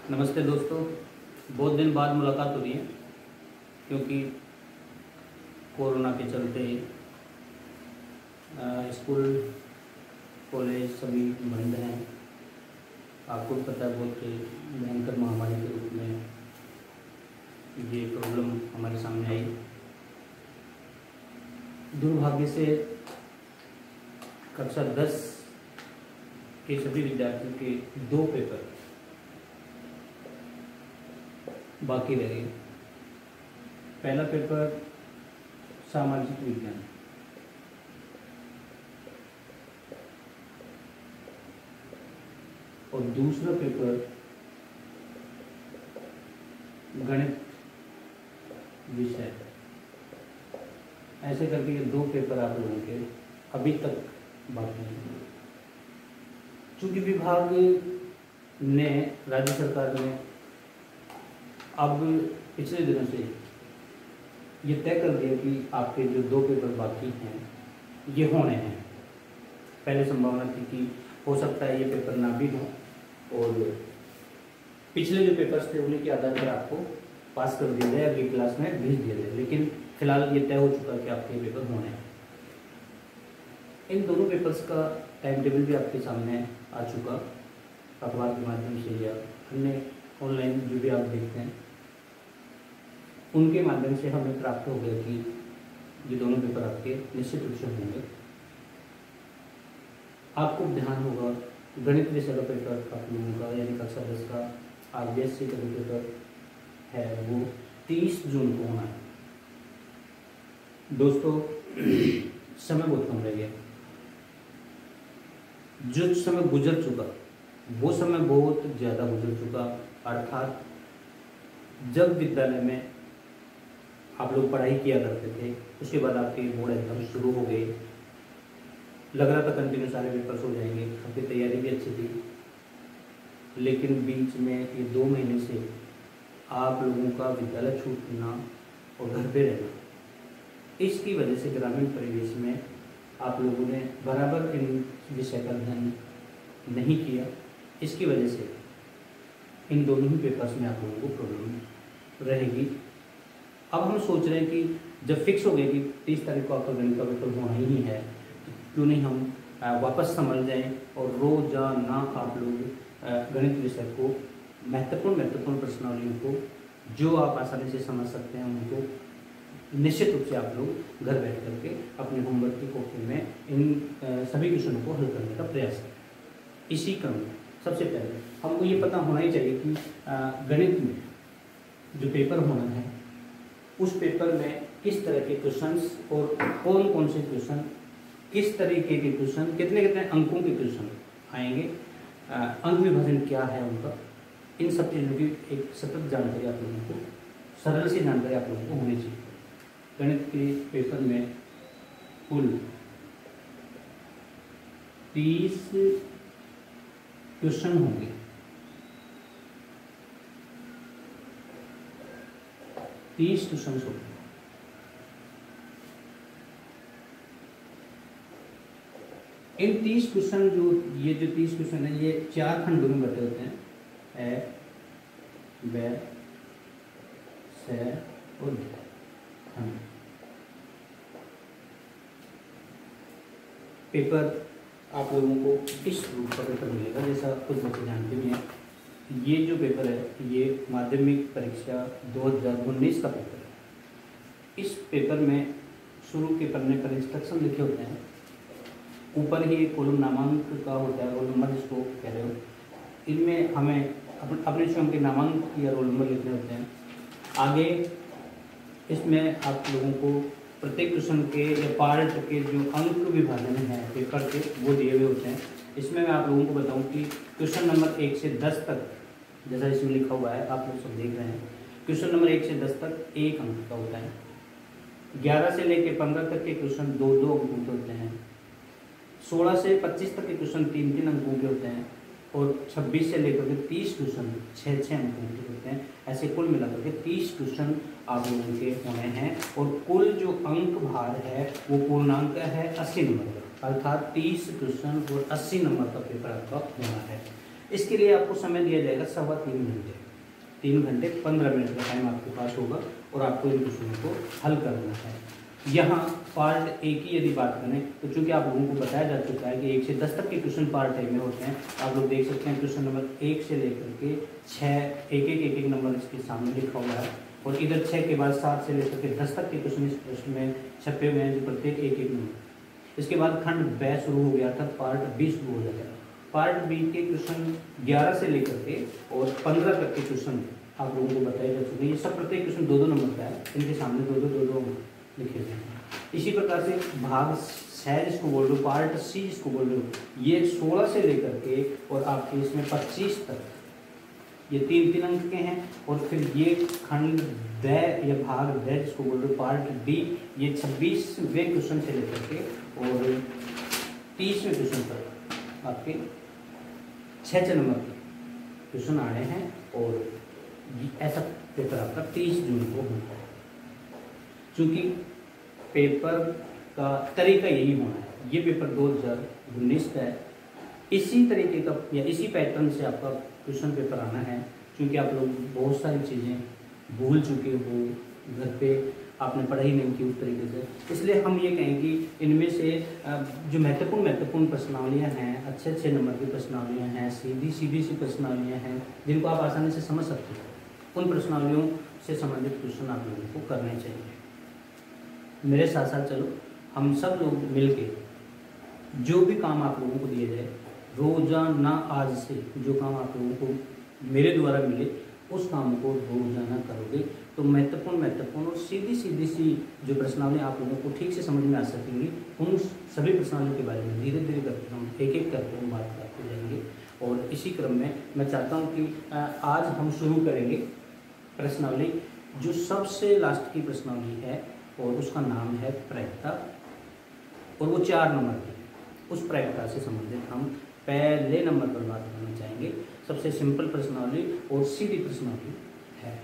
नमस्ते दोस्तों, बहुत दिन बाद मुलाकात हो रही है क्योंकि कोरोना के चलते स्कूल कॉलेज सभी बंद हैं। आपको पता है बहुत भयंकर महामारी के रूप में ये प्रॉब्लम हमारे सामने आई। दुर्भाग्य से कक्षा 10 के सभी विद्यार्थियों के 2 पेपर बाकी रह गए। पहला पेपर सामाजिक विज्ञान और दूसरा पेपर गणित विषय। ऐसे करके ये 2 पेपर आप लोगों के अभी तक बाकी हैं। चूंकि विभाग ने, राज्य सरकार ने अब पिछले दिनों से ये तय कर दिया कि आपके जो 2 पेपर बाकी हैं ये होने हैं। पहले संभावना थी कि हो सकता है ये पेपर ना भी हो और पिछले जो पेपर्स थे उन्हीं के आधार पर आपको पास कर दिया जाए, अगली क्लास में भेज दिया जाए। लेकिन फिलहाल ये तय हो चुका है कि आपके पेपर होने हैं। इन दोनों पेपर्स का टाइम टेबल भी आपके सामने आ चुका, अखबार के माध्यम से या अन्य ऑनलाइन जो भी आप देखते हैं उनके माध्यम से हमें प्राप्त हो गया कि ये दोनों पेपर आपके निश्चित रूप से होंगे। आपको ध्यान होगा गणित विषय का पेपर आप लोगों का यानी कक्षा 10 का RBSC का जो पेपर है वो 30 जून को होना है। दोस्तों समय बहुत कम रह गया। जो समय गुजर चुका वो समय बहुत ज़्यादा गुजर चुका। अर्थात जब विद्यालय में आप लोग पढ़ाई किया करते थे उसके बाद आपके बोर्ड एग्जाम शुरू हो गए, लग रहा था कंटिन्यू सारे पेपर्स हो जाएंगे, आपकी तैयारी भी अच्छी थी। लेकिन बीच में ये 2 महीने से आप लोगों का विद्यालय छूटना और घर पे रहना, इसकी वजह से ग्रामीण परिवेश में आप लोगों ने बराबर इन विषय का अध्ययन नहीं किया। इसकी वजह से इन दोनों ही पेपर्स में आप लोगों को प्रॉब्लम रहेगी। अब हम सोच रहे हैं कि जब फिक्स हो गया कि 30 तारीख को आपका गणित का पेपर होना ही है तो क्यों नहीं हम वापस संभल जाएं और रोजाना आप लोग गणित विषय को महत्वपूर्ण प्रश्नावलियों को जो आप आसानी से समझ सकते हैं उनको निश्चित रूप से आप लोग घर बैठ करके अपने होमवर्क की कॉपी में इन सभी क्वेश्चनों को हल करने का प्रयास करें। इसी क्रम में सबसे पहले हमको ये पता होना ही चाहिए कि गणित में जो पेपर होना है उस पेपर में किस तरह के क्वेश्चंस और कौन कौन से क्वेश्चन, किस तरीके के क्वेश्चन, कितने कितने अंकों के क्वेश्चन आएंगे, अंक विभाजन क्या है उनका, इन सब चीज़ों की एक सतत जानकारी आप लोगों को, सरल सी जानकारी आप लोगों को होनी चाहिए। गणित के पेपर में कुल 30 क्वेश्चन होंगे। 30 क्वेश्चन होंगे। इन 30 क्वेश्चन जो 30 क्वेश्चन है ये 4 खंडों में बटे होते हैं, ए, ब, स और द खंड। पेपर आप लोगों को इस रूप का पेपर मिलेगा जैसा कुछ बच्चे जानते भी हैं। ये जो पेपर है ये माध्यमिक परीक्षा 2019 का पेपर है। इस पेपर में शुरू के पन्ने पर इंस्ट्रक्शन लिखे होते हैं, ऊपर ही एक कॉलम नामांक का होता है, रोल नंबर जिसको कह रहे हो। इनमें हमें अपने स्वयं के नामांक या रोल नंबर लिखने होते हैं। आगे इसमें आप लोगों को प्रत्येक क्वेश्चन के या पार्ट के जो अंक विभाजन है पेपर के वो दिए हुए होते हैं। इसमें मैं आप लोगों को बताऊं कि क्वेश्चन नंबर 1 से 10 तक जैसा इसमें लिखा हुआ है आप लोग सब देख रहे हैं, क्वेश्चन नंबर 1 से 10 तक 1 अंक का होता है। 11 से लेकर 15 तक के क्वेश्चन 2-2 अंकों के होते हैं। 16 से 25 तक के क्वेश्चन 3-3 अंकों के होते हैं और 26 से लेकर के 30 क्वेश्चन 6-6 अंकों के होते हैं। ऐसे कुल मिलाकर के 30 क्वेश्चन आप लोगों के होने हैं और कुल जो अंक भार है वो पूर्णांक है 80 नंबर का, अर्थात 30 क्वेश्चन और 80 नंबर का पेपर आपका होना है। इसके लिए आपको समय दिया जाएगा 3.25 घंटे। 3 घंटे 15 मिनट का टाइम आपके पास होगा और आपको इन क्वेश्चनों को हल करना है। यहाँ पार्ट ए की यदि बात करें तो चूंकि आप लोगों को बताया जा चुका है कि 1 से 10 तक के क्वेश्चन पार्ट ए में होते हैं। आप लोग देख सकते हैं क्वेश्चन नंबर 1 से लेकर के 6 एक एक नंबर इसके सामने लिखा हुआ है और इधर 6 के बाद 7 से लेकर के 10 तक के क्वेश्चन इस प्रश्न में छपे हुए हैं, जो प्रत्येक एक नंबर। इसके बाद खंड ब शुरू हो गया, अर्थात पार्ट बी शुरू हो जाएगा। पार्ट बी के क्वेश्चन 11 से लेकर के और 15 तक के क्वेश्चन आप लोगों को बताए जा चुके हैं। ये सब प्रत्येक क्वेश्चन 2-2 नंबर का है, इनके सामने 2-2 लिखे हुए हैं। इसी प्रकार से भाग 6 जिसको बोल रहे हो, पार्ट सी जिसको बोल रहे हो, ये 16 से लेकर के और आपके इसमें 25 तक, ये 3-3 अंक के हैं। और फिर ये खंड द या भाग द जिसको बोल रहे हो, पार्ट डी, ये 26वें क्वेश्चन से लेकर के और 30वें क्वेश्चन तक आपके 6 नंबर के क्वेश्चन आ रहे हैं। और ऐसा पेपर आपका 30 जून को होता है। चूँकि पेपर का तरीका यही होना है, ये पेपर 2019 का है, इसी तरीके का या इसी पैटर्न से आपका क्वेश्चन पेपर आना है। क्योंकि आप लोग बहुत सारी चीज़ें भूल चुके हो, घर पे आपने पढ़ाई नहीं की उस तरीके से, इसलिए हम ये कहें कि इनमें से जो महत्वपूर्ण प्रश्नावलियाँ हैं, अच्छे नंबर की प्रश्नावलियाँ हैं, सीधी सी प्रश्नावलियाँ हैं जिनको आप आसानी से समझ सकते हो, उन प्रश्नावलियों से संबंधित क्वेश्चन आप लोगों को करने चाहिए। मेरे साथ साथ चलो हम सब लोग मिलके जो भी काम आप लोगों को दिया जाए, रोजाना आज से जो काम आप लोगों को मेरे द्वारा मिले उस काम को रोजाना करोगे तो महत्वपूर्ण और सीधी सी जो प्रश्नावली आप लोगों को ठीक से समझ में आ सकेंगी। उन सभी प्रश्नावलियों के बारे में धीरे धीरे करके हम एक करके हम बात करते जाएंगे। और इसी क्रम में मैं चाहता हूँ कि आज हम शुरू करेंगे प्रश्नावली, जो सबसे लास्ट की प्रश्नावली है और उसका नाम है प्रायिकता, और वो 4 नंबर की है। उस प्रायिकता से संबंधित हम पहले नंबर पर बात करना चाहेंगे। सबसे सिंपल प्रश्नावली और सीधी प्रश्नावली है।